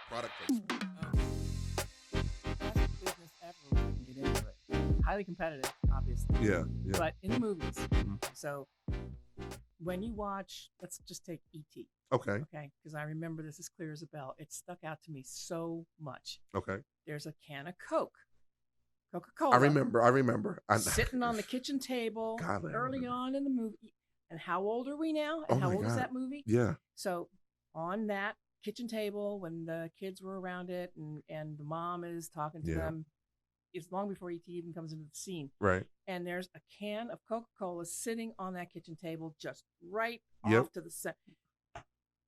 Product placement. Best business ever when you can get into it. Highly competitive, obviously, Yeah, yeah. but in the movies. Mhm. So when you watch, let's just take E.T. Okay, Okay, because I remember this as clear as a bell. It stuck out to me so much. okay. There's a can of Coke, Coca I Cola, remember. I remember. sitting on the kitchen table God, I early remember. on in the movie. And how old are we now? Oh And how my old is God. that movie? Yeah. So on that kitchen table, when the kids were around it, and the mom is talking to Yeah. them, it's long before ET even comes into the scene. Right. And there's a can of Coca Cola sitting on that kitchen table, just right Yep. off to the side.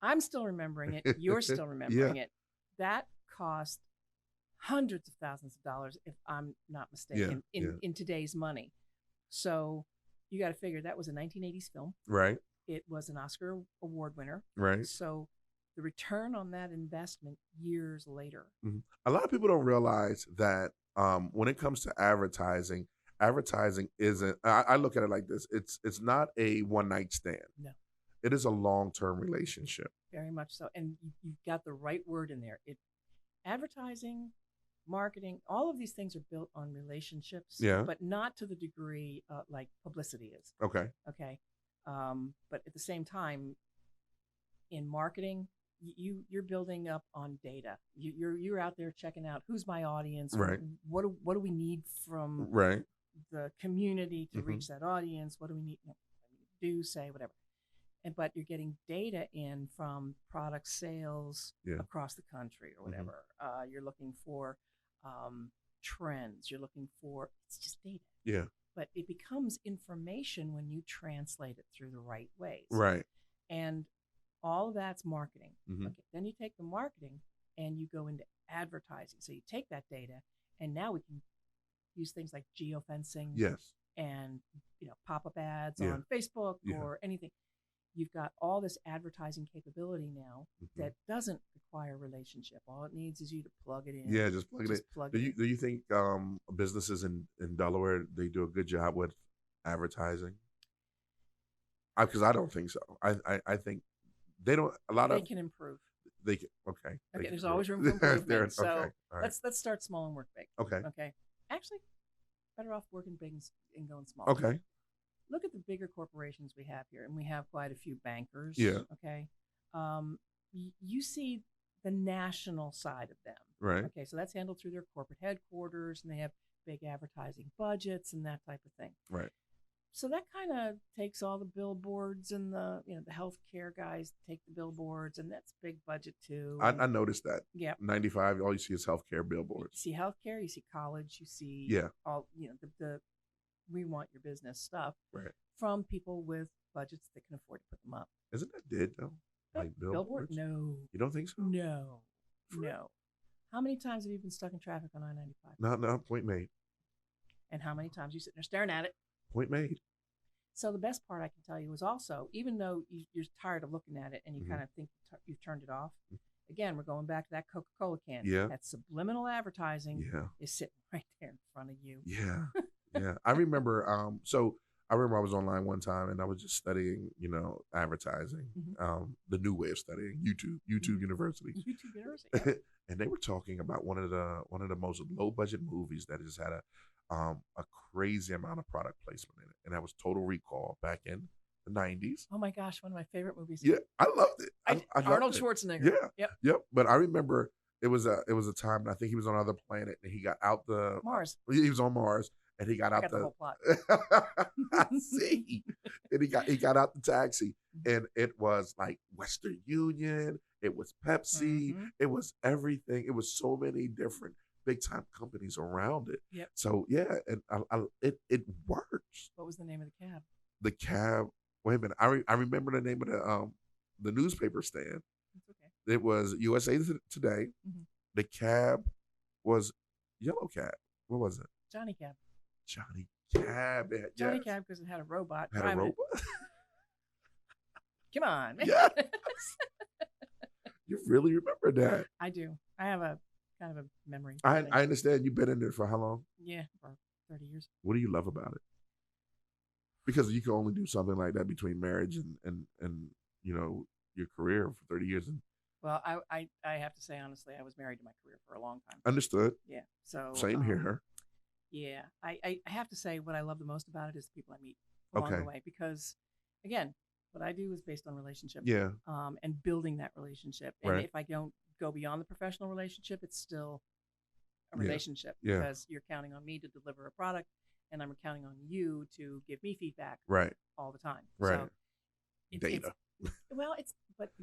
I'm still remembering it. You're still Yeah. remembering it. That cost hundreds of thousands of dollars, if I'm not Yeah. mistaken, Yeah. in today's money. So you got to figure that was a 1980s film. Right. It was an Oscar award winner. Right. So the return on that investment years later. Mhm. A lot of people don't realize that when it comes to advertising, advertising isn't. I look at it like this: it's not a one night stand. No, It is a long term relationship. very much so. And you've got the right word in there. Advertising, marketing, all of these things are built on relationships, Yeah. but not to the degree like publicity is. Okay. Okay. But at the same time, in marketing, you're building up on data. You're out there checking out who's my audience. Right. What do we need from Right. the community to Hmm. reach that audience? What do we need? Do say whatever. But you're getting data in from product sales Yeah. across the country or Hmm. whatever. You're looking for trends. You're looking for it's just data. Yeah. But it becomes information when you translate it through the right ways. Right. And all of that's marketing. Hmm. Okay, then you take the marketing and you go into advertising. So you take that data, and now we can use things like geofencing Yes. and pop-up ads Yeah. on Facebook Yeah. or anything. You've got all this advertising capability now Hmm. that doesn't require a relationship. All it needs is you to plug it in. Yeah. Just plug it in. Just plug Do it you in. do you think businesses in Delaware they do a good job with advertising? Because I don't think so. I think they don't. A lot They of can improve. they can. Okay. They Okay, can there's grow. always room for Okay. improvement. So All right. let's start small and work big. Okay. Okay. Actually, better off working big and going small. Okay. Look at the bigger corporations we have here, and we have quite a few bankers. Yeah. Okay. You see the national side of them. Right. Okay, so that's handled through their corporate headquarters, and they have big advertising budgets and that type of thing. Right. So that kind of takes all the billboards, and the healthcare guys take the billboards, and that's big budget too. I noticed that. Yeah. 95. All you see is healthcare You billboards. see healthcare, you see college, you see Yeah. all the we want your business stuff Right. from people with budgets that can afford to put them up. Isn't that dead though? Like Billboard? billboards? No. You don't think so? No. For real? No. How many times have you been stuck in traffic on I-95? No. Point made. And how many times you sitting there staring at it? Point made. So the best part I can tell you is also, even though you're tired of looking at it and you Mhm. kind of think you've turned it off, again, we're going back to that Coca-Cola can. Yeah. That subliminal advertising Yeah. is sitting right there in front of you. Yeah. Yeah. I remember. I remember I was online one time and I was just studying, advertising. Mhm. The new way of studying YouTube University. YouTube University. Yeah. And they were talking about one of the most low budget movies that just had a crazy amount of product placement in it, and that was Total Recall back in the 90s. Oh my gosh, one of my favorite movies. Yeah, I loved it. I loved Arnold it. Schwarzenegger. Yeah, Yep. yep. But I remember it was a time, and I think he was on another planet, and he got out the Mars. He was on Mars, and he got I out got the whole plot. I see. And he got out the taxi, and it was like Western Union. It was Pepsi. Mhm. It was everything. It was so many different big time companies around it. Yep. So yeah, and it works. What was the name of the cab? The cab. Wait a minute. I remember the name of the newspaper stand. It's okay. It was USA Today. Mhm. The cab was Yellow Cab. What was it? Johnny Cab. Johnny Cab. Johnny Yes. Cab because it had a robot. Had a driving it. robot. Come on. man. Yes. You really remember that? I do. I have a kind of a memory. I thing. understand you've been in there for how long? Yeah, for 30 years. What do you love about it? Because you can only do something like that between marriage and you know your career for 30 years. And Well, I have to say honestly, I was married to my career for a long time. understood. Yeah. So Same here. yeah, I have to say what I love the most about it is the people I meet along Okay. the way, because again, what I do is based on relationship, Yeah. and building that relationship. And Right. if I don't go beyond the professional relationship, it's still a Yeah. relationship, Yeah. because you're counting on me to deliver a product, and I'm counting on you to give me feedback Right. all the time. Right. So it's Data. well, it's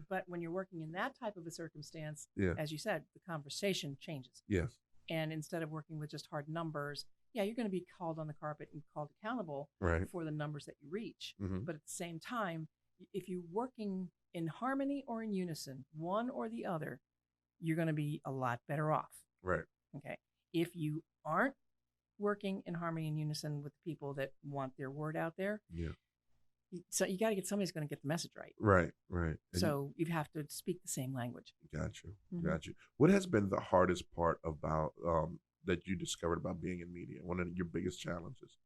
but when you're working in that type of a circumstance, Yeah. as you said, the conversation changes. Yes. And instead of working with just hard numbers, yeah, you're going to be called on the carpet and called accountable Right. for the numbers that you reach. Mm-hmm. But at the same time, if you're working in harmony or in unison, one or the other, you're going to be a lot better off. Right. Okay. If you aren't working in harmony and unison with people that want their word out there, Yeah. so you got to get somebody who's going to get the message right. Right. Right. And So you have to speak the same language. got you. Mhm. Got you. What has been the hardest part about that you discovered about being in media? One of your biggest challenges?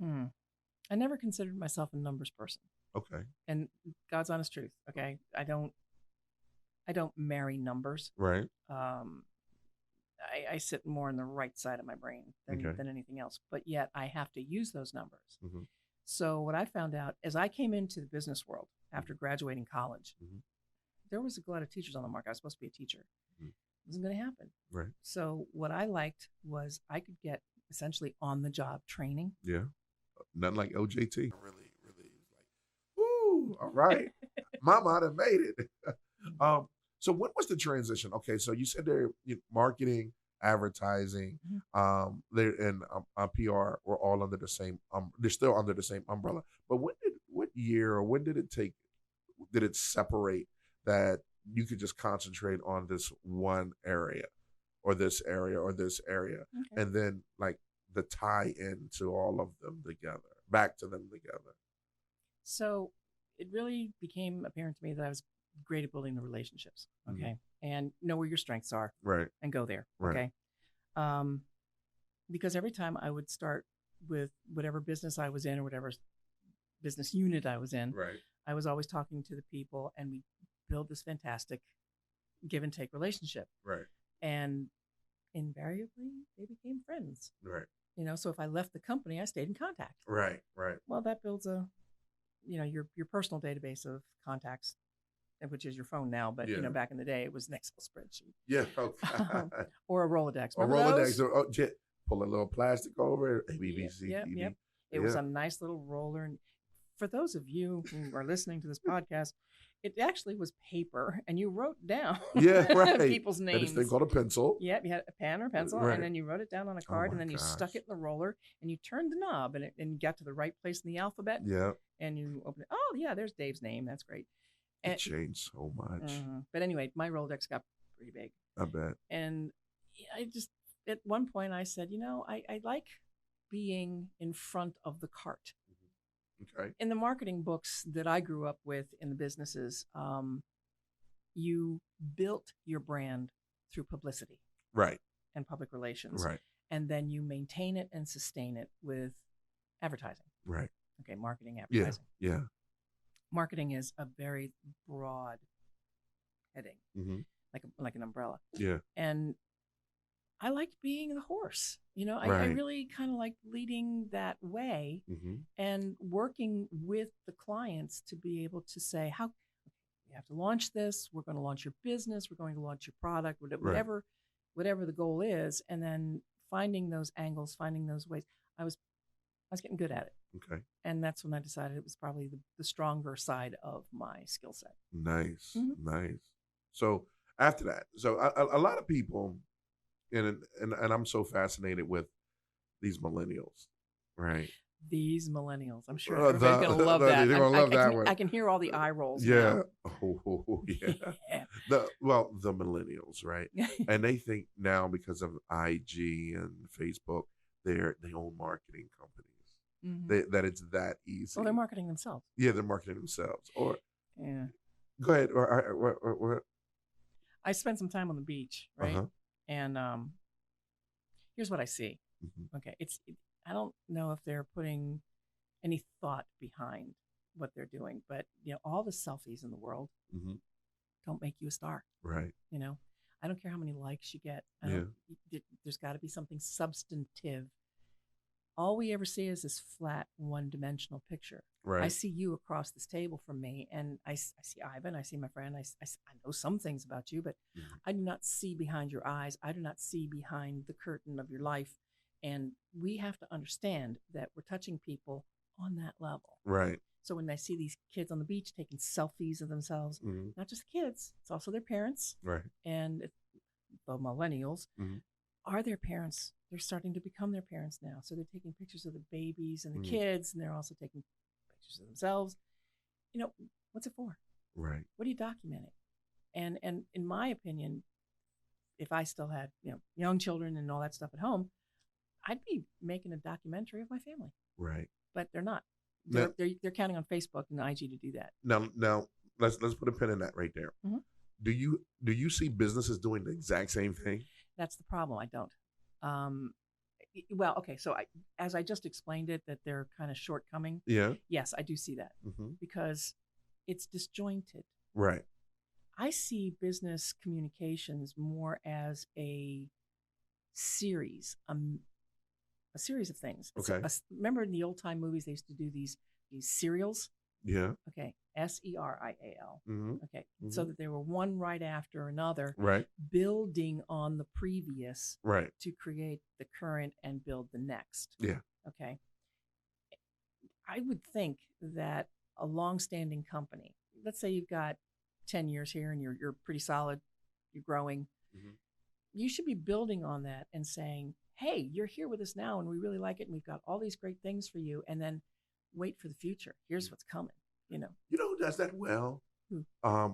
I never considered myself a numbers person, Okay. and God's honest truth. Okay, I don't marry numbers. Right. I sit more on the right side of my brain Okay. than anything else, but yet I have to use those numbers. Mm-hmm. So what I found out as I came into the business world after graduating college, Mhm. there was a glut of teachers on the market. I was supposed to be a teacher. Mhm. It wasn't going to happen. Right. So what I liked was I could get essentially on the job training. Yeah. Nothing like OJT. Really, really like, woo, all right. Mama, I done made it. So when was the transition? Okay, so you said they're marketing, advertising, Mhm. there and PR were all under the same they're still under the same umbrella. But what year or when did it take did it separate that you could just concentrate on this one area or this area or this area Okay. and then like the tie into all of them together, back to them together. So it really became apparent to me that I was great at building the relationships. Mhm. Okay. And know where your strengths are Right. and go there. Right. Okay. Because every time I would start with whatever business I was in or whatever business unit I was in, Right. I was always talking to the people, and we build this fantastic give and take relationship. Right. And invariably, they became friends. Right. So if I left the company, I stayed in contact. Right. Right. Well, that builds your personal database of contacts, which is your phone now. But Yeah. back in the day, it was an Excel spreadsheet. Yeah. Okay. Or a Rolodex. Or Remember Rolodex. those? Or, pull a little plastic over it. A, B, B, C, Yep, D, D. yep. It was a nice little roller. And for those of you who are listening to this podcast, it actually was paper, and you wrote down Yeah, right. people's And names. this thing called a pencil. Yep, you had a pen or pencil, Right. and then you wrote it down on a card, my and then you stuck gosh. it in the roller, and you turned the knob, and you got to the right place in the alphabet, Yeah. and you open it. Oh, yeah, there's Dave's name. That's great. It And, changed so much. But anyway, my Rolodex got pretty big. I bet. And I just, at one point, I said, I like being in front of the cart. Okay. In the marketing books that I grew up with in the businesses, you built your brand through publicity Right. and public relations. Right. And then you maintain it and sustain it with advertising. Right. Okay, marketing, Yeah. advertising. Yeah. Marketing is a very broad heading, Mm-hmm. like an umbrella. Yeah. And I liked being the horse. I Right. really kind of like leading that way Mm-hmm. and working with the clients to be able to say, how you have to launch this, we're going to launch your business, we're going to launch your product, whatever the goal is, and then finding those angles, finding those ways. I was getting good at it. Okay. And that's when I decided it was probably the stronger side of my skill set. Nice. Mhm. Nice. So after that, so a lot of people, and I'm so fascinated with these millennials, right? These millennials, I'm sure Uh, everybody's the- going to love they're that. gonna love that one. I can hear all the eye rolls. Yeah. now. Oh, yeah. Yeah. The millennials, right? And they think now because of IG and Facebook, they own marketing companies. Mhm. That it's that easy. Well, they're marketing themselves. Yeah, they're marketing themselves. Or Yeah. go ahead. Or I spent some time on the beach, right? Uh-huh. And here's what I see. Mhm. Okay, I don't know if they're putting any thought behind what they're doing. But all the selfies in the world Mm-hmm. don't make you a star. Right. I don't care how many likes you get. There's got to be something substantive. All we ever see is this flat, one-dimensional picture. Right. I see you across this table from me, and I see Ivan, I see my friend, I know some things about you, but Mm-hmm. I do not see behind your eyes. I do not see behind the curtain of your life. And we have to understand that we're touching people on that level. Right. So when I see these kids on the beach taking selfies of themselves, Mm-hmm. not just kids, it's also their parents. Right. And the millennials Mm-hmm. are their parents. They're starting to become their parents now. So they're taking pictures of the babies and the Mm-hmm. kids, and they're also taking pictures of themselves. What's it for? Right. What are you documenting? And in my opinion, if I still had young children and all that stuff at home, I'd be making a documentary of my family. Right. But they're not. They're counting on Facebook and IG to do that. Now let's put a pin in that right there. Mm-hmm. Do you see businesses doing the exact same thing? That's the problem. I don't. Well, okay. So as I just explained it, that they're kind of shortcoming. Yeah. Yes, I do see that Mm-hmm. because it's disjointed. Right. I see business communications more as a series, a series of things. Okay. Remember in the old time movies, they used to do these serials? Yeah. Okay. SERIAL. Mm-hmm. Okay. Mm-hmm. So that they were one right after another, Right. building on the previous Right. to create the current and build the next. Yeah. Okay. I would think that a long-standing company, let's say you've got 10 years here and you're pretty solid, you're growing, Mm-hmm. you should be building on that and saying, hey, you're here with us now and we really like it and we've got all these great things for you, and then wait for the future. Here's what's coming. You know who does that well? Who?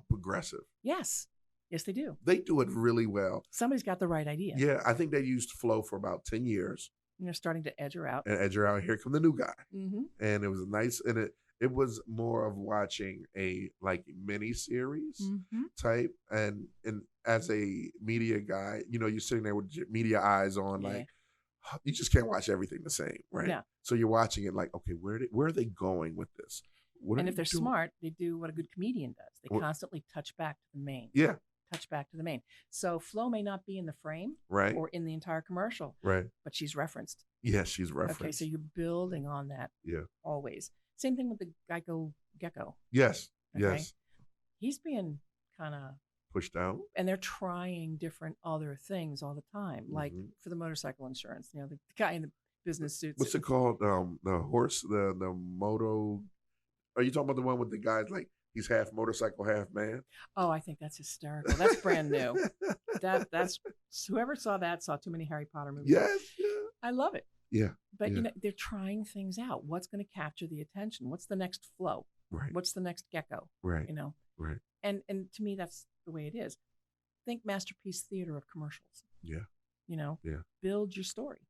Progressive. Yes, they do. They do it really well. Somebody's got the right idea. Yeah, I think they used Flow for about 10 years. And they're starting to edge her out. And edge her out. Here come the new guy. Mm-hmm. And it was nice, and it was more of watching a mini series Mm-hmm. type. And as a media guy, you're sitting there with your media eyes on, Yeah. you just can't watch everything the same, right? Yeah. So you're watching it okay, where are they going with this? And if they're smart, they do what a good comedian does. They constantly touch back to the main. Yeah. Touch back to the main. So Flo may not be in the frame, right, or in the entire commercial, right, but she's referenced. Yes, she's referenced. Okay, so you're building on that. Yeah. Always. Same thing with the Geico Gecko. Yes. Okay? Yes. He's being kind of pushed out. And they're trying different other things all the time, like Mhm. for the motorcycle insurance. The guy in the business suits. What's it called? The horse, the moto. Are you talking about the one with the guys he's half motorcycle, half man? Oh, I think that's hysterical. That's brand new. That's whoever saw that saw too many Harry Potter movies. Yes. Yeah. I love it. Yeah. But yeah. they're trying things out. What's going to capture the attention? What's the next flow? Right. What's the next gecko? Right. Right. And to me, that's the way it is. Think masterpiece theater of commercials. Yeah. Yeah. Build your story.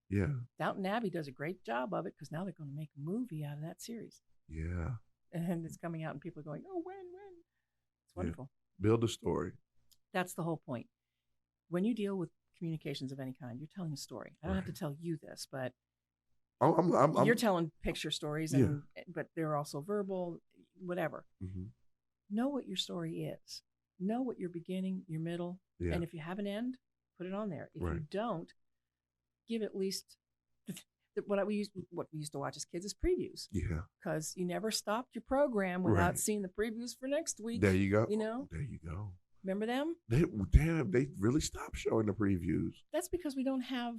Yeah. Downton Abbey does a great job of it because now they're going to make a movie out of that series. Yeah. And it's coming out and people are going, oh, when? It's wonderful. Yeah. Build a story. That's the whole point. When you deal with communications of any kind, you're telling a story. I don't have to tell you this, but you're telling picture stories, but they're also verbal, whatever. Mm-hmm. Know what your story is. Know what your beginning, your middle, and if you have an end, put it on there. If you don't, give at least what we used to watch as kids is previews. Yeah. Because you never stopped your program without seeing the previews for next week. There you go. There you go. Remember them? They really stopped showing the previews. That's because we don't have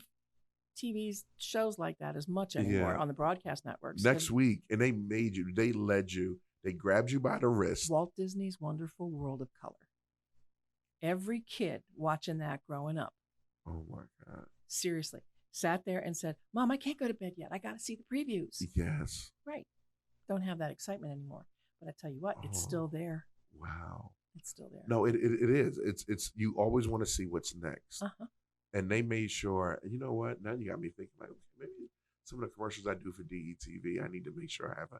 TV shows like that as much anymore on the broadcast networks. Next week, and they led you, they grabbed you by the wrist. Walt Disney's Wonderful World of Color. Every kid watching that growing up. Oh my God. Seriously. Sat there and said, Mom, I can't go to bed yet. I got to see the previews. Yes. Right. Don't have that excitement anymore. But I tell you what, it's still there. Wow. It's still there. No, it is. It's you always want to see what's next. Uh-huh. And they made sure, you know what? Now you got me thinking maybe some of the commercials I do for DETV, I need to make sure I have a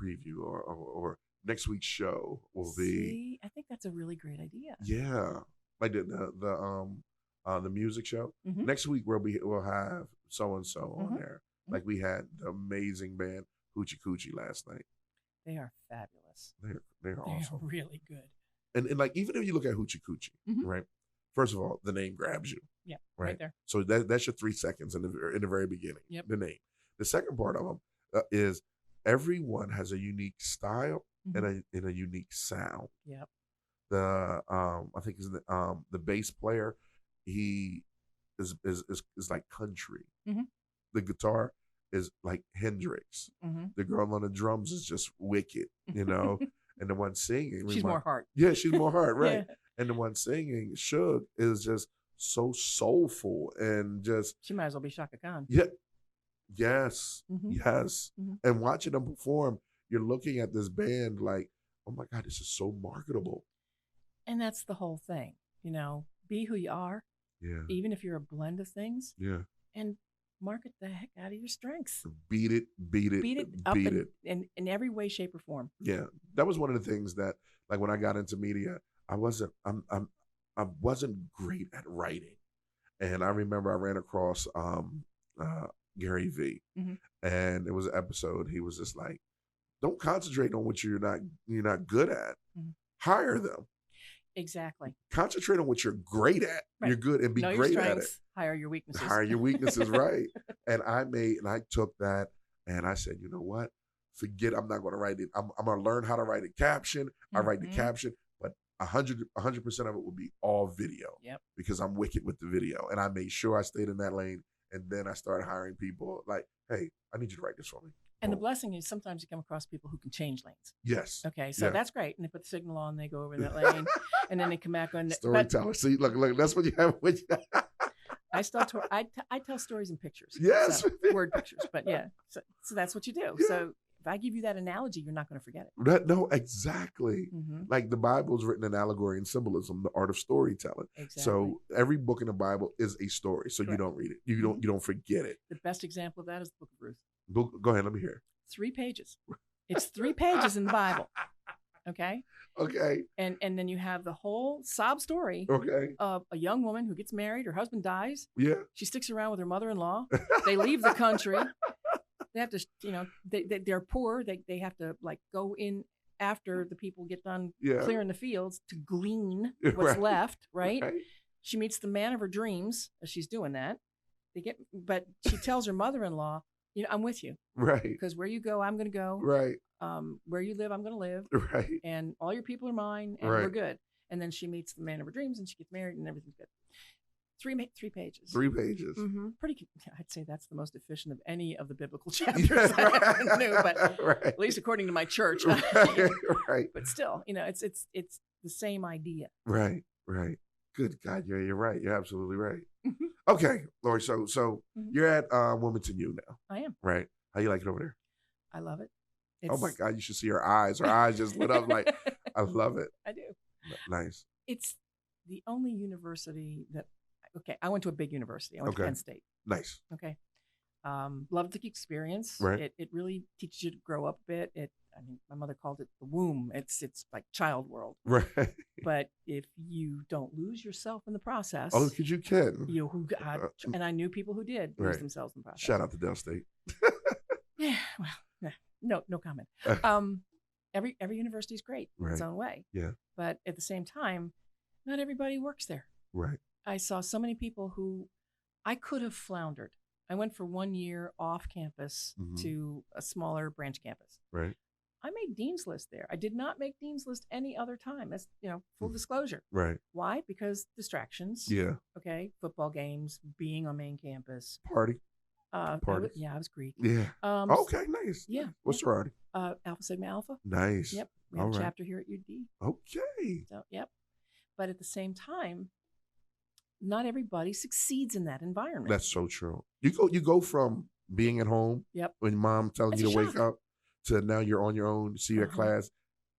preview or next week's show will be. I think that's a really great idea. Yeah. Like the music show. Mm-hmm. Next week we'll have so and so on Mm-hmm. there. Like we had the amazing band Hoochie Coochie last night. They are fabulous. They're They are awesome. really good. And like even if you look at Hoochie Coochie, right? First of all, the name grabs you. Yeah, right there. So that's your 3 seconds in the very beginning. Yep. The name. The second part of them is everyone has a unique style and a unique sound. Yep. The I think is the bass player, he is like country. The guitar is like Hendrix. The girl on the drums is just wicked, you know. And the one singing, she's more heart. Yeah, she's more heart, right? Yeah. And the one singing, Suge, is just so soulful and just. She might as well be Shaka Khan. Yeah. Yes. Yes. And watching them perform, you're looking at this band like, oh my God, this is so marketable. And that's the whole thing, you know. Be who you are. Yeah. Even if you're a blend of things. Yeah. And market the heck out of your strengths. Beat it up in every way, shape, or form. Yeah, that was one of the things that, like, when I got into media, I wasn't great at writing, and I remember I ran across Gary V, and it was an episode. He was just like, "Don't concentrate on what you're not good at. Hire them." Exactly. Concentrate on what you're great at. Right. You're good and be great at it. Hire your weaknesses. Hire your weaknesses, right. And I took that and I said, you know what? Forget, I'm not going to write it. I'm going to learn how to write a caption. I write the caption, but 100% of it will be all video. Yep. Because I'm wicked with the video. And I made sure I stayed in that lane. And then I started hiring people like, hey, I need you to write this for me. And the blessing is sometimes you come across people who can change lanes. Yes. Okay, so that's great. And they put the signal on, they go over that lane, and then they come back on. Storyteller. See, look, that's what you have. I tell stories in pictures. Yes. So, word pictures. But yeah, so that's what you do. Yeah. So if I give you that analogy, you're not going to forget it. No, exactly. Like the Bible's written in allegory and symbolism, the art of storytelling. Exactly. So every book in the Bible is a story. So Correct. You don't read it. You don't forget it. The best example of that is the book of Ruth. Go ahead, let me hear. 3 pages. It's 3 pages in the Bible. Okay. Okay. And then you have the whole sob story. Okay. Of a young woman who gets married, her husband dies. Yeah. She sticks around with her mother-in-law. They leave the country. They have to, they're poor. They have to like go in after the people get done clearing the fields to glean what's left. Right? She meets the man of her dreams as she's doing that. But she tells her mother-in-law, I'm with you. Right. Because where you go, I'm going to go. Right. Where you live, I'm going to live. Right. And all your people are mine, and we're good. And then she meets the man of her dreams, and she gets married, and everything's good. 3 pages. 3 pages. Pretty. I'd say that's the most efficient of any of the biblical chapters I ever knew, but at least according to my church. Right. But still, it's the same idea. Right. Right. Good God, you're right. You're absolutely right. Okay, Laurie. So you're at Wilmington U now. I am. Right. How you like it over there? I love it. Oh my God, you should see her eyes. Her eyes just lit up like, I love it. I do. Nice. It's the only university that. Okay, I went to a big university. I went to Penn State. Nice. Okay. Loved the experience. Right. It really teaches you to grow up a bit. My mother called it the womb. It's like child world. Right. But if you don't lose yourself in the process. Oh, because you can. And I knew people who did lose themselves in the process. Shout out to Del State. Yeah, well, no comment. Every university is great in its own way. Yeah. But at the same time, not everybody works there. Right. I saw so many people who I could have floundered. I went for 1 year off campus to a smaller branch campus. Right. I made Dean's List there. I did not make Dean's List any other time. That's, full disclosure. Right. Why? Because distractions. Yeah. Okay. Football games, being on main campus. Party. Party. I was Greek. Yeah. Okay, nice. Yeah. What's sorority? Alpha Sigma Alpha. Nice. Yep. We have a chapter here at UD. Okay. So, yep. But at the same time, not everybody succeeds in that environment. That's so true. You go from being at home when mom telling you to wake up to now you're on your own, see your class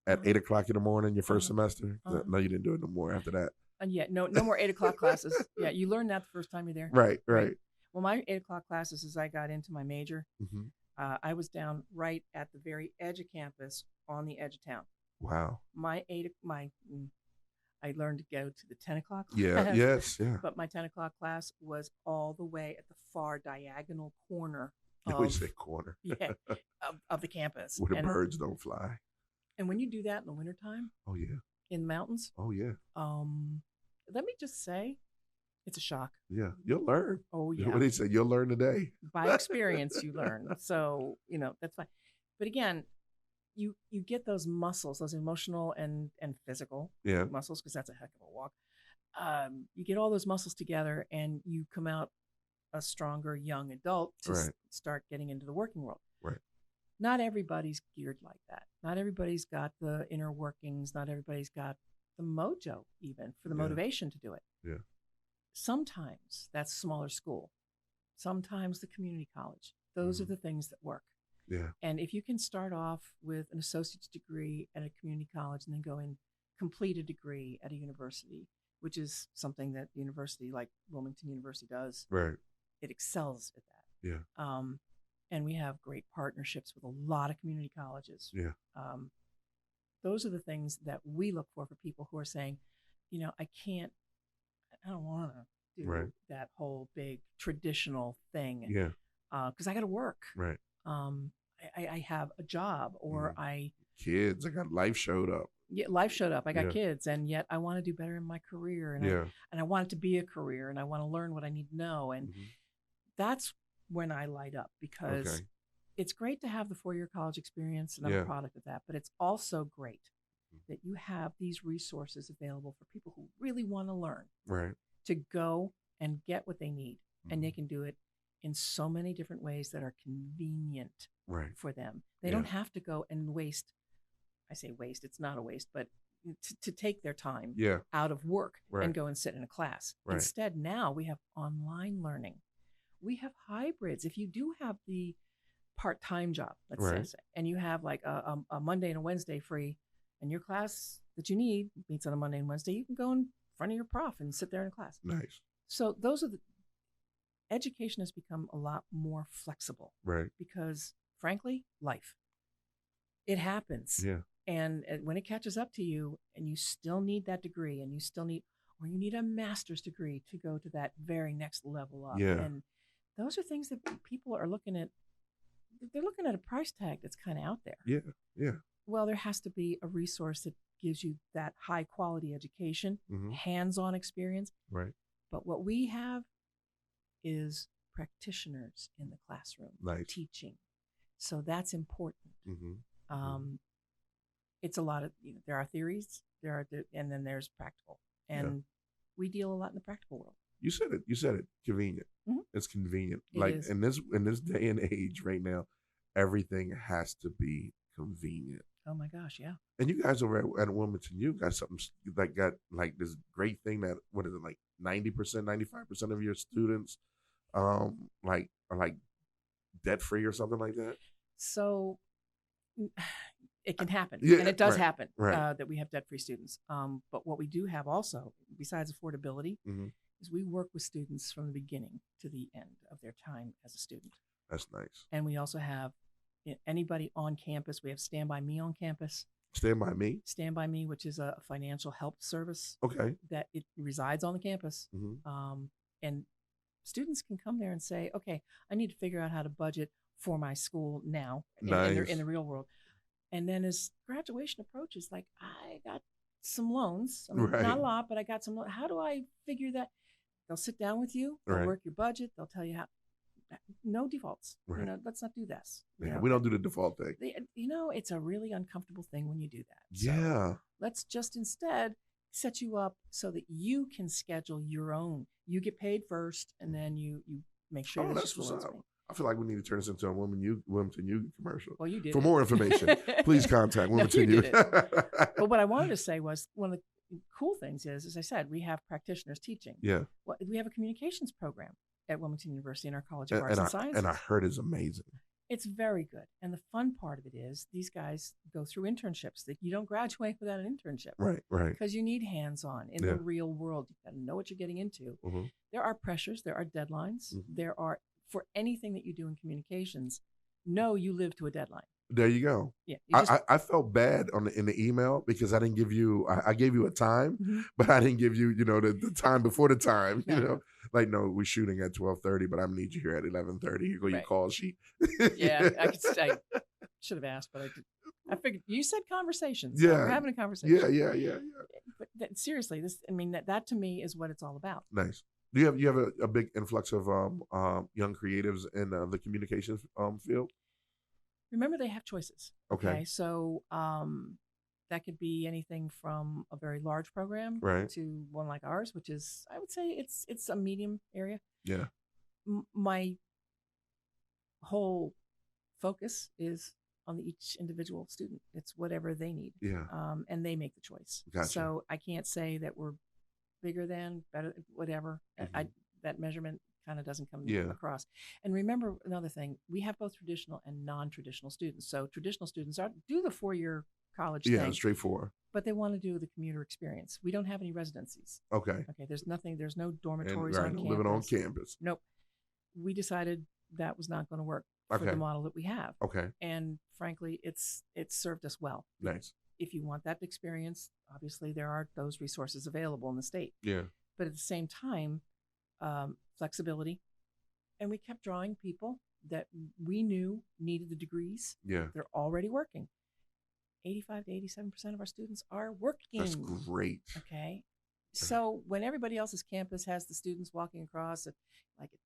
at 8 o'clock in the morning, your first semester. No, you didn't do it no more after that. And no more 8 o'clock classes. Yeah, you learn that the first time you're there. Right. Well, my 8 o'clock classes, as I got into my major, I was down right at the very edge of campus, on the edge of town. Wow. I learned to go to the 10 o'clock class. Yeah. But my 10 o'clock class was all the way at the far diagonal corner You always of say corner. yeah of the campus. Where the birds don't fly. And when you do that in the wintertime Oh yeah. in the mountains, Oh yeah. let me just say, it's a shock. Yeah. You'll learn. Oh What yeah, they say, you'll learn today. by experience you learn. So that's fine. But again, you get those muscles, those emotional and physical Yeah. muscles, because that's a heck of a walk. You get all those muscles together, and you come out a stronger young adult to Right. start getting into the working world. Right. Not everybody's geared like that. Not everybody's got the inner workings. Not everybody's got the mojo even for the Yeah. motivation to do it. Yeah. Sometimes that's smaller school. Sometimes the community college. Those are the things that work. Yeah. And if you can start off with an associate's degree at a community college and then go and complete a degree at a university, which is something that the university like Wilmington University does, Right. it excels at that. Yeah. And we have great partnerships with a lot of community colleges. Yeah. Those are the things that we look for people who are saying, I don't want to do Right. that whole big traditional thing. Yeah. Because I got to work. Right. I have a job, or Kids. I got life showed up. life showed up. I got Yeah. kids, and yet I want to do better in my career, and Yeah. I want it to be a career, and I want to learn what I need to know, and that's when I light up, because Okay. it's great to have the 4-year college experience, and I'm Yeah. a product of that, but it's also great that you have these resources available for people who really want to learn, Right. to go and get what they need, and they can do it in so many different ways that are convenient Right. for them. They Yeah. don't have to go and waste. I say waste, it's not a waste, but to take their time Yeah. out of work Right. and go and sit in a class. Right. Instead, now we have online learning. We have hybrids. If you do have the part-time job, let's Right. say, and you have like a Monday and a Wednesday free, and your class that you need meets on a Monday and Wednesday, you can go in front of your prof and sit there in a class. Nice. So those are education has become a lot more flexible. Right. Because frankly, life, it happens. Yeah. And when it catches up to you, and you still need that degree, and or you need a master's degree to go to that very next level up. Yeah. And those are things that people are looking at. They're looking at a price tag that's kind of out there. Yeah. Yeah. Well, there has to be a resource that gives you that high quality education, hands-on experience. Right. But what we have is practitioners in the classroom teaching. So that's important. It's a lot of, there are theories, and then there's practical. And we deal a lot in the practical world. You said it. Convenient. It's convenient. It is. in this day and age right now, everything has to be convenient. Oh my gosh, yeah. And you guys over at Wilmington, you got something like got like this great thing that, what is it, like 90%, 95% of your students are like debt free or something like that? So it can happen. Yeah, and it does happen right. That we have debt free students. But what we do have also, besides affordability, is we work with students from the beginning to the end of their time as a student. That's nice. And we also have anybody on campus. We have Stand By Me on campus. Stand By Me? Stand By Me, which is a financial help service. Okay. That it resides on the campus. And students can come there and say, okay, I need to figure out how to budget for my school now in the real world. And then as graduation approaches, like, I got some loans. I mean, not a lot, but I got some loans. How do I figure that? They'll sit down with you. They'll work your budget. They'll tell you how. No defaults. Right. Let's not do this. Yeah, we don't do the default thing. It's a really uncomfortable thing when you do that. Yeah. So let's just instead set you up so that you can schedule your own. You get paid first, and then you make sure. That's what's up. I feel like we need to turn this into a Wilmington U commercial. Well, you did. For more information, please contact Wilmington U. But what I wanted to say was, one of the cool things is, as I said, we have practitioners teaching. Yeah. Well, we have a communications program at Wilmington University in our College of Arts and Sciences. And I heard it's amazing. It's very good. And the fun part of it is these guys go through internships. That you don't graduate without an internship. Right. Because you need hands-on in the real world. You've got to know what you're getting into. There are pressures. There are deadlines. There are, for anything that you do in communications, know you live to a deadline. There you go. Yeah, you just I felt bad in the email because I didn't give you. I gave you a time, Mhm. but I didn't give you the time before the time. No. Like no, we're shooting at 12:30, but I need you here at 11:30. Here go your Right. call sheet. Yeah, I should have asked, but I did. I figured you said conversation, so we're Yeah, having a conversation. yeah. But seriously, I mean, that to me is what it's all about. Nice. Do you have a big influx of young creatives in the communications field? Remember, they have choices. Okay. So that could be anything from a very large program Right. to one like ours, which is, I would say, it's a medium area. Yeah. My whole focus is on each individual student. It's whatever they need. Yeah. And they make the choice. Gotcha. So I can't say that we're bigger than, better, whatever. That measurement kind of doesn't come across. And remember another thing: we have both traditional and non-traditional students. So traditional students do the 4-year college thing. Yeah, straightforward. But they want to do the commuter experience. We don't have any residencies. Okay. There's no dormitories and, on campus. living on campus. Nope. We decided that was not going to work for the model that we have. Okay. And frankly, it's served us well. Nice. If you want that experience, obviously there are those resources available in the state. Yeah. But at the same time, flexibility. And we kept drawing people that we knew needed the degrees. Yeah. They're already working. 85 to 87% of our students are working. That's great. Okay. So when everybody else's campus has the students walking across at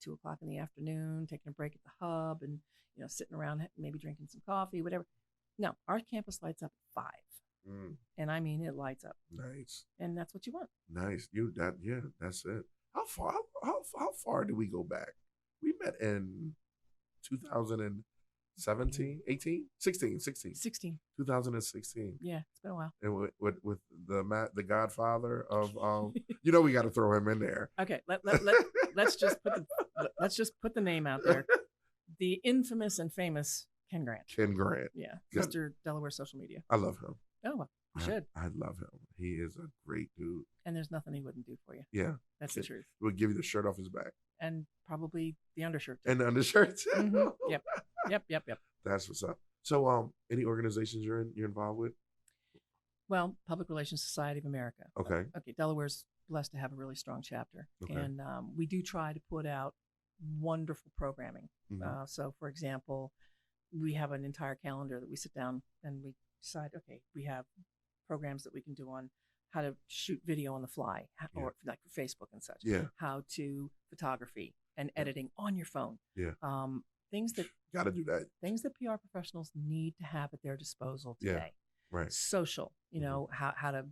2:00 in the afternoon, taking a break at the hub and, sitting around, maybe drinking some coffee, whatever. No, our campus lights up at 5. And I mean, it lights up. Nice. And that's what you want. Nice. That's it. How far did we go back? We met in 2017, 18, 16. 16. 2016. Yeah, it's been a while. And with the Godfather of we got to throw him in there. Okay, let's just put the name out there. The infamous and famous Ken Grant. Ken Grant. Yeah, Mr. Delaware social media. I love him. Oh, well, you should. I love him. He is a great dude. And there's nothing he wouldn't do for you. Yeah. That's the truth. He would give you the shirt off his back. And probably the undershirt. And the undershirt. Mm-hmm. Yep. That's what's up. So, any organizations you're involved with? Well, Public Relations Society of America. Okay. Delaware's blessed to have a really strong chapter. Okay. And we do try to put out wonderful programming. Mm-hmm. So, for example, we have an entire calendar that we sit down and we decide, we have programs that we can do on how to shoot video on the fly, or like for Facebook and such. Yeah. How to photography and editing on your phone. Yeah. Things that got to do that. Things that PR professionals need to have at their disposal today. Yeah. Right. Social. How to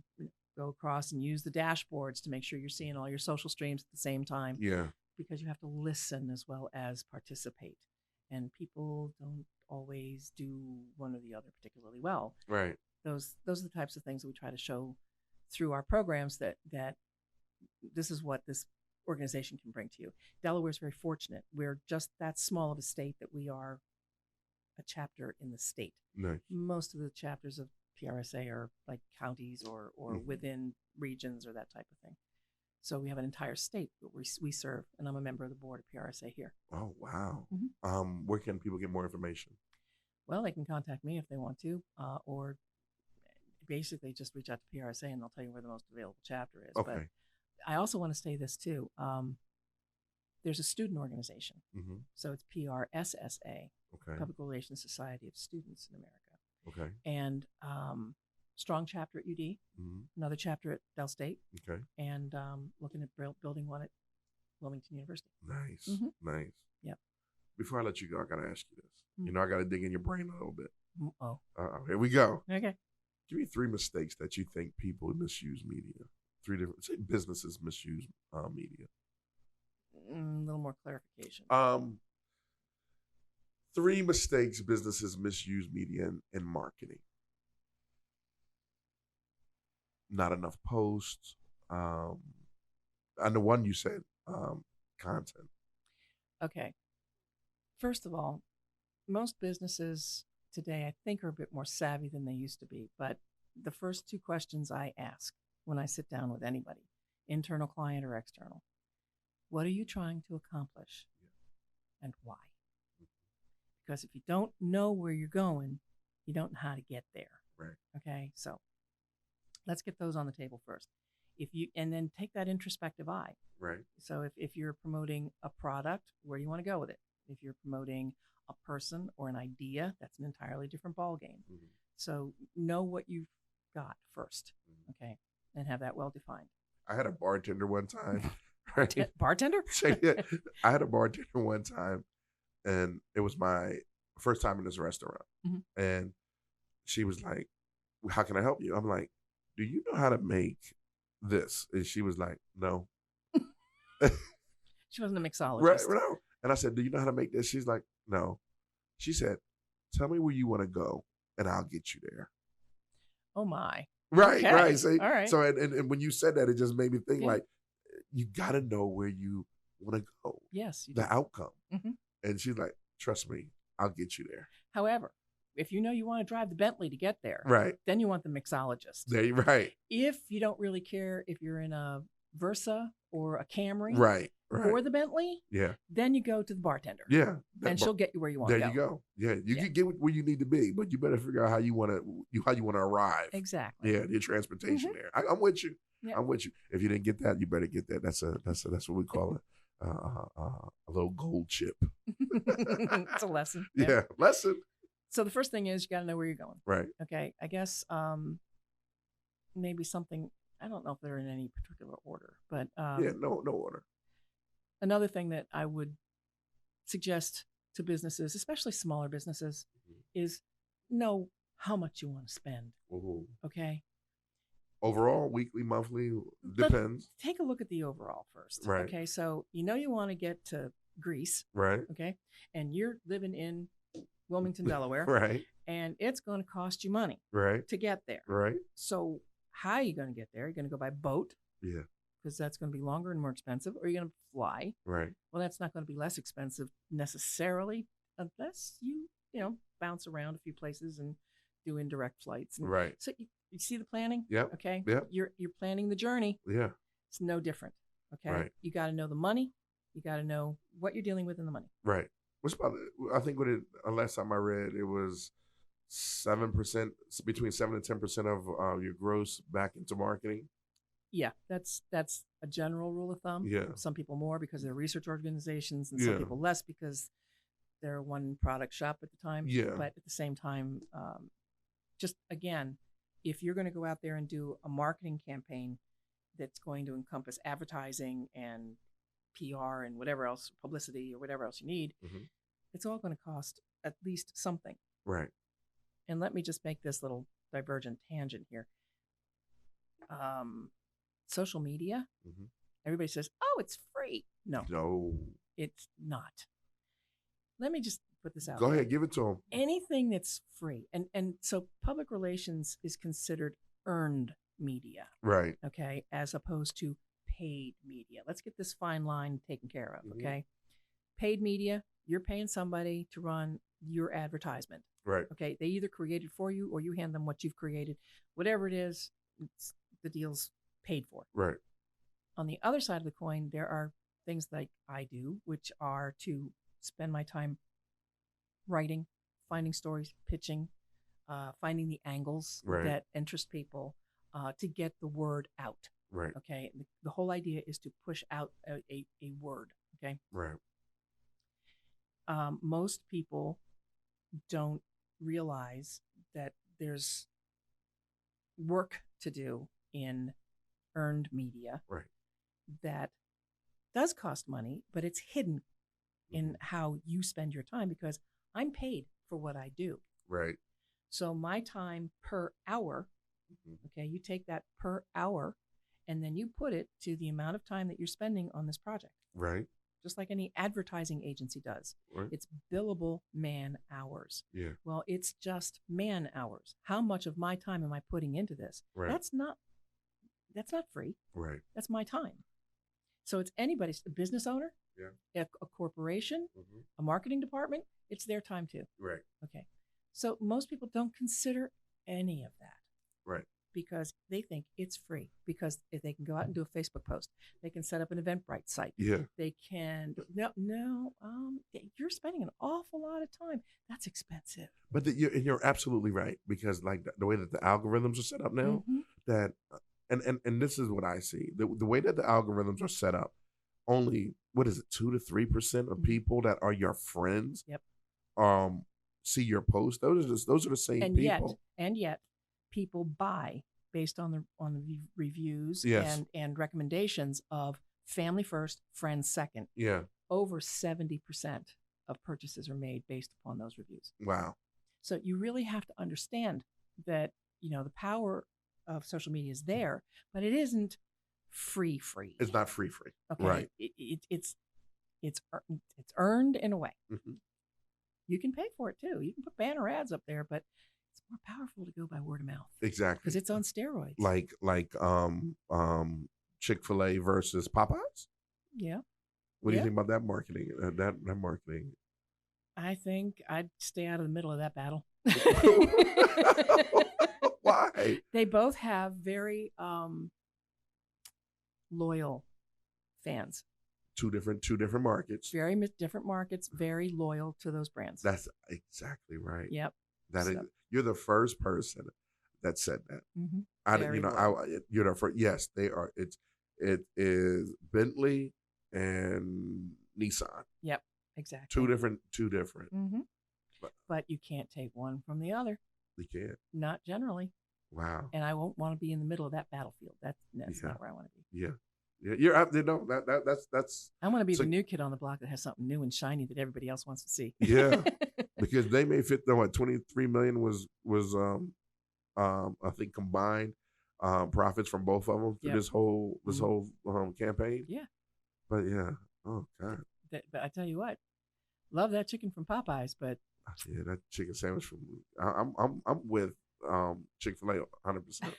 go across and use the dashboards to make sure you're seeing all your social streams at the same time. Yeah. Because you have to listen as well as participate, and people don't always do one or the other particularly well. Right. Those are the types of things that we try to show through our programs that this is what this organization can bring to you. Delaware is very fortunate. We're just that small of a state that we are a chapter in the state. Nice. Most of the chapters of PRSA are like counties or within regions or that type of thing. So we have an entire state that we serve, and I'm a member of the board of PRSA here. Oh, wow. Mm-hmm. Where can people get more information? Well, they can contact me if they want to, or basically just reach out to PRSA and they'll tell you where the most available chapter is. Okay. But I also want to say this too. There's a student organization. Mm-hmm. So it's PRSSA, okay. Public Relations Society of Students in America. Okay. And strong chapter at UD, mm-hmm. another chapter at Del State. Okay. And looking at building one at Wilmington University. Nice. Mm-hmm. Nice. Yep. Before I let you go, I got to ask you this. Mm-hmm. I got to dig in your brain a little bit. Oh. Here we go. Okay. Give me 3 mistakes that you think people misuse media. 3 different businesses misuse media. A little more clarification. 3 mistakes businesses misuse media in marketing. Not enough posts. And the one you said, content. Okay. First of all, most businesses today, I think, are a bit more savvy than they used to be. But the first 2 questions I ask when I sit down with anybody, internal client or external, what are you trying to accomplish and why? Because if you don't know where you're going, You don't know how to get there. Right. Okay. So let's get those on the table first. And then take that introspective eye. Right. So if you're promoting a product, where do you want to go with it? If you're promoting a person or an idea, that's an entirely different ballgame. Mm-hmm. So know what you've got first, okay, and have that well defined. I had a bartender one time. Right? Bartender? Yeah, I had a bartender one time, and it was my first time in this restaurant. Mm-hmm. And she was like, "How can I help you?" I'm like, "Do you know how to make this?" And she was like, "No." She wasn't a mixologist. Right, no. And I said, "Do you know how to make this?" She's like, "No." She said, "Tell me where you want to go, and I'll get you there." Oh my. Right, Okay. right. See? All right. So, and when you said that, it just made me think Yeah. like, you got to know where you want to go. Yes. You the do. outcome. Mm-hmm. And she's like, "Trust me, I'll get you there." However, if you know you want to drive the Bentley to get there, Right. then you want the mixologist. Right. If you don't really care if you're in a Versa or a Camry, Right. or the Bentley, Yeah. then you go to the bartender. Yeah. And she'll get you where you want to go. There you go. Yeah. You can get where you need to be, but you better figure out how you want to arrive. Exactly. Yeah. Your transportation there. I'm with you. Yeah. I'm with you. If you didn't get that, you better get that. That's what we call a little gold chip. It's a lesson. Yeah. Lesson. So the first thing is you got to know where you're going. Right. Okay. I guess maybe something, I don't know if they're in any particular order, but no order. Another thing that I would suggest to businesses, especially smaller businesses, is know how much you want to spend. Mm-hmm. Okay. Overall, weekly, monthly, depends. Take a look at the overall first. Right. Okay. So you want to get to Greece. Right. Okay. And you're living in Wilmington, Delaware. Right. And it's going to cost you money. Right. To get there. Right. So how are you going to get there? You're going to go by boat. Yeah. Because that's going to be longer and more expensive. Or you're going to fly. Right. Well, that's not going to be less expensive necessarily, unless you bounce around a few places and do indirect flights. And right. So you see the planning? Yeah. Okay. Yeah. You're planning the journey. Yeah. It's no different. Okay. Right. You got to know the money. You got to know what you're dealing with in the money. Right. What's about? I think last time I read, it was 7%, between 7 and 10% of your gross back into marketing. Yeah, that's a general rule of thumb. Yeah. Some people more because they're research organizations, and some people less because they're one product shop at the time. Yeah. But at the same time, just again, if you're going to go out there and do a marketing campaign that's going to encompass advertising and PR and whatever else, publicity or whatever else you need, it's all going to cost at least something. Right. And let me just make this little divergent tangent here. Social media, everybody says, "Oh, it's free." No, it's not. Let me just put this out. Go ahead, give it to them. Anything that's free, and so public relations is considered earned media, right? Okay, as opposed to paid media. Let's get this fine line taken care of. Okay, paid media, you're paying somebody to run your advertisement. Right. Okay, they either create it for you or you hand them what you've created. Whatever it is, the deal's paid for. Right. On the other side of the coin, there are things like I do, which are to spend my time writing, finding stories, pitching, finding the angles that interest people, to get the word out. Right. Okay. The whole idea is to push out a word. Okay. Right. Most people don't realize that there's work to do in earned media that does cost money, but it's hidden in how you spend your time, because I'm paid for what I do. Right. So my time per hour, okay, you take that per hour and then you put it to the amount of time that you're spending on this project. Right. Just like any advertising agency does. Right. It's billable man hours. Yeah. Well, it's just man hours. How much of my time am I putting into this? Right. That's not free. Right. That's my time. So it's anybody's, a business owner, a corporation, a marketing department, it's their time too. Right. Okay. So most people don't consider any of that. Right. because they think it's free. Because if they can go out and do a Facebook post, they can set up an Eventbrite site. Yeah. They can you're spending an awful lot of time. That's expensive. But you're absolutely right, because like the way that the algorithms are set up now, that and this is what I see. The way that the algorithms are set up, only what is it, 2 to 3% of people that are your friends see your post. Those are the same people. Yet people buy based on the reviews and recommendations of family first, friends second. Yeah. Over 70% of purchases are made based upon those reviews. Wow. So you really have to understand that, the power of social media is there, but it isn't free. It's not free. Okay. Right. It's earned in a way. Mm-hmm. You can pay for it too. You can put banner ads up there, but it's more powerful to go by word of mouth. Exactly. Because it's on steroids. Like Chick-fil-A versus Popeyes. Yeah. What do you think about that marketing? That marketing. I think I'd stay out of the middle of that battle. Why? They both have very loyal fans. Two different markets. Very different markets. Very loyal to those brands. That's exactly right. Yep. You're the first person that said that. Mm-hmm. You're the first. Yes, they are. It is Bentley and Nissan. Yep. Exactly. Two different. Mm-hmm. But you can't take one from the other. You can't. Not generally. Wow. And I won't want to be in the middle of that battlefield. That's not where I want to be. Yeah. Yeah, you're out there. No, that's. I want to be the new kid on the block that has something new and shiny that everybody else wants to see. Yeah, because they may fit. What, 23 million was I think combined profits from both of them for this whole campaign. Yeah, but yeah, oh god. But I tell you what, love that chicken from Popeyes, but yeah, that chicken sandwich from I'm with Chick-fil-A 100%.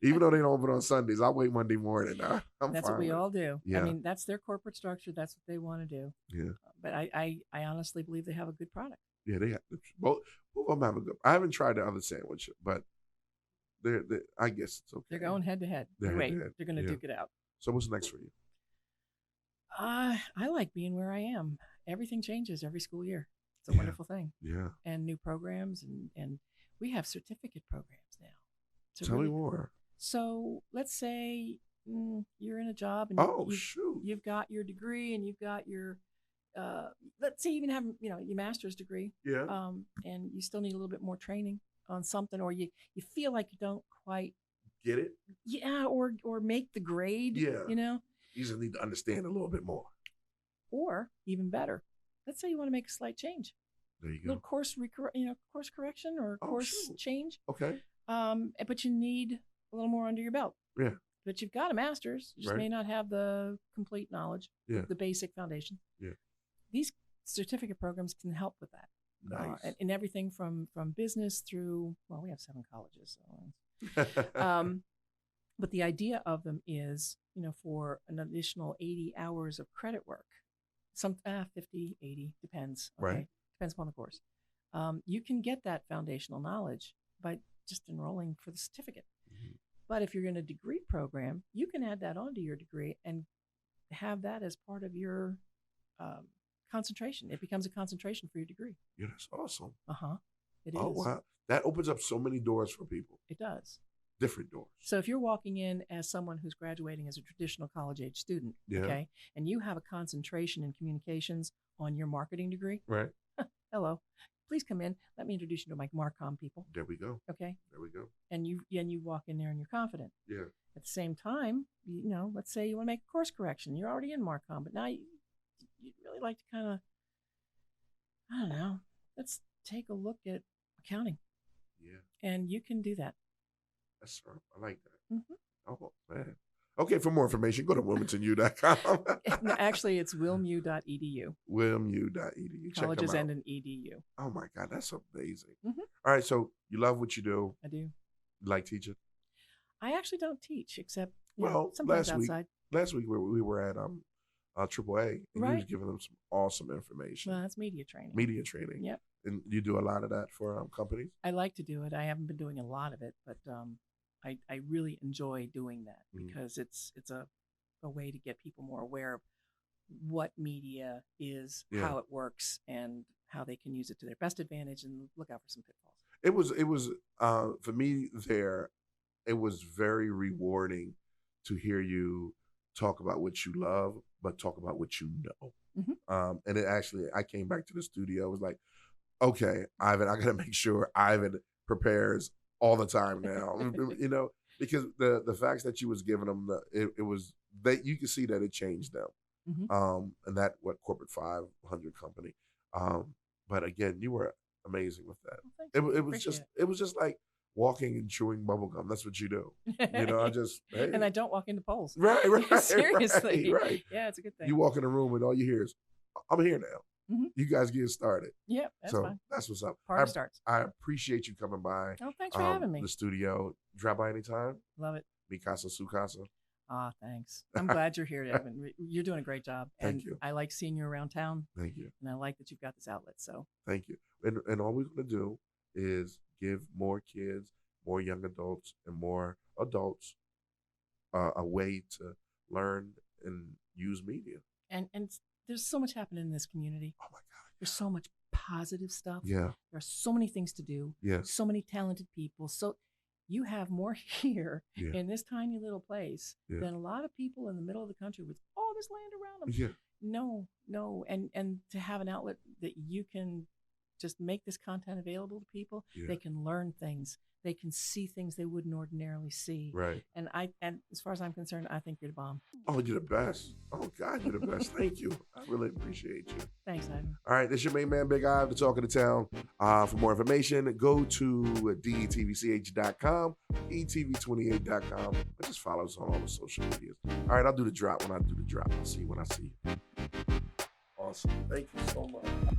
Even though they don't open on Sundays, I'll wait Monday morning. That's what we all do. Yeah. I mean, that's their corporate structure. That's what they want to do. Yeah. But I honestly believe they have a good product. Yeah, they have both of them have a good. I haven't tried the other sandwich, but they're I guess it's okay. They're going head to head. They're going to duke it out. So what's next for you? I like being where I am. Everything changes every school year. It's a wonderful thing. Yeah. And new programs and we have certificate programs now. Tell me more. So let's say you're in a job and you've got your degree and you've got your let's say you even have your master's degree. Yeah. And you still need a little bit more training on something, or you feel like you don't quite get it. Yeah, or make the grade. Yeah. You just need to understand a little bit more. Or even better, let's say you want to make a slight change. There you go. Little course correction or course change. Okay. But you need a little more under your belt. Yeah. But you've got a master's. You just may not have the complete knowledge. Yeah. The basic foundation. Yeah. These certificate programs can help with that. Nice. And everything from business through, well, we have 7 colleges. So. But the idea of them is, for an additional 80 hours of credit work, 50, 80, depends. Okay? Right. Depends upon the course. You can get that foundational knowledge by just enrolling for the certificate. Mm-hmm. But if you're in a degree program, you can add that onto your degree and have that as part of your concentration. It becomes a concentration for your degree. Yeah, that's awesome. It is. Oh, wow. That opens up so many doors for people. It does. Different doors. So if you're walking in as someone who's graduating as a traditional college-age student, okay, and you have a concentration in communications on your marketing degree, right? Hello, please come in. Let me introduce you to my Marcom people. There we go. Okay. There we go. And you walk in there and you're confident. Yeah. At the same time, let's say you want to make a course correction. You're already in Marcom, but now you'd really like to kind of, I don't know, let's take a look at accounting. Yeah. And you can do that. That's right. I like that. Mm-hmm. Oh, man. Okay, for more information, go to wilmingtonu.com. No, actually, it's wilmu.edu. Wilmu.edu. Colleges end in edu. Oh, my God. That's amazing. Mm-hmm. All right, so you love what you do. I do. You like teaching? I actually don't teach, except last sometimes outside. Week we were at AAA, and you was giving them some awesome information. Well, that's media training. Yep. And you do a lot of that for companies? I like to do it. I haven't been doing a lot of it, but I really enjoy doing that Mhm. because it's a way to get people more aware of what media is, Yeah. how it works, and how they can use it to their best advantage and look out for some pitfalls. It was for me there. It was very rewarding to hear you talk about what you love, but talk about what you know. Hmm. And it actually, I came back to the studio. I was like, okay, Ivan, I got to make sure Ivan prepares all the time now. You know, because the facts that you was giving them, it was that you could see that it changed them. Hmm. And that what corporate 500 company. But again, you were amazing with that. Well, thank It, you. it was Appreciate just it was just like walking and chewing bubble gum. That's what you do. You know, I it. just hey, And I don't walk into polls. right, right, Seriously. right. Yeah, it's a good thing. You walk in the room and all you hear is, "I'm here now." Hmm. You guys get started. Yep, that's So fine. that's what's up. Party starts. I appreciate you coming by Oh, thanks for having me. the studio. Drop by anytime. Love it. Mi casa, su casa. Ah, thanks. I'm glad you're here, Evan. You're doing a great job. And Thank you. I like seeing you around town, Thank you. and I like that you've got this outlet. So Thank you. And all we're going to do is give more kids, more young adults, and more adults a way to learn and use media. and there's so much happening in this community. Oh my God. There's so much positive stuff. Yeah. There are so many things to do. Yes. So many talented people. So you have more here Yeah. in this tiny little place Yeah. than a lot of people in the middle of the country with all this land around them. Yeah. No. And to have an outlet that you can just make this content available to people, Yeah. they can learn things. They can see things they wouldn't ordinarily see. Right. And as far as I'm concerned, I think you're the bomb. Oh, you're the best. Oh God, you're the best. Thank you. I really appreciate you. Thanks, Ivan. All right, this is your main man, Big Ive, the talk of the town. For more information, go to detvch.com, etv28.com, and just follow us on all the social medias. All right, I'll do the drop when I do the drop. I'll see you when I see you. Awesome. Thank you so much.